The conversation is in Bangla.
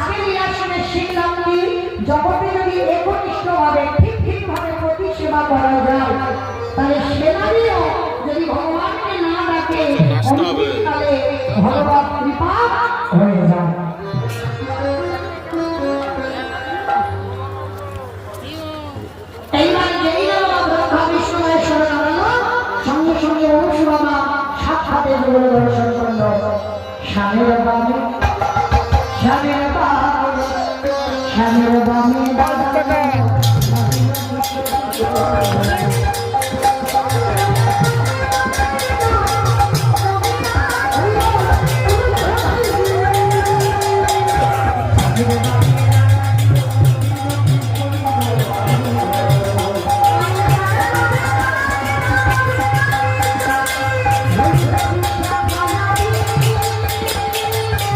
আজকে এই আসনে শিখলাম কি জগতে যদি একনিষ্ঠভাবে ঠিকভাবে প্রতি সেবা করা যায় তাহলে সেনারীও যদি ভগবানকে না ডাকে অন্তিমকালে ভগবান কৃপা হয়ে যায়। এইবার যেই ব্রহ্মা বিষ্ণুময় শরণ আনানো সঙ্গে সঙ্গে অনুসুবামা সাক্ষাতে বলে দর্শন করল। স্বামীর বামে স্বামীর বামে স্বামীর বামে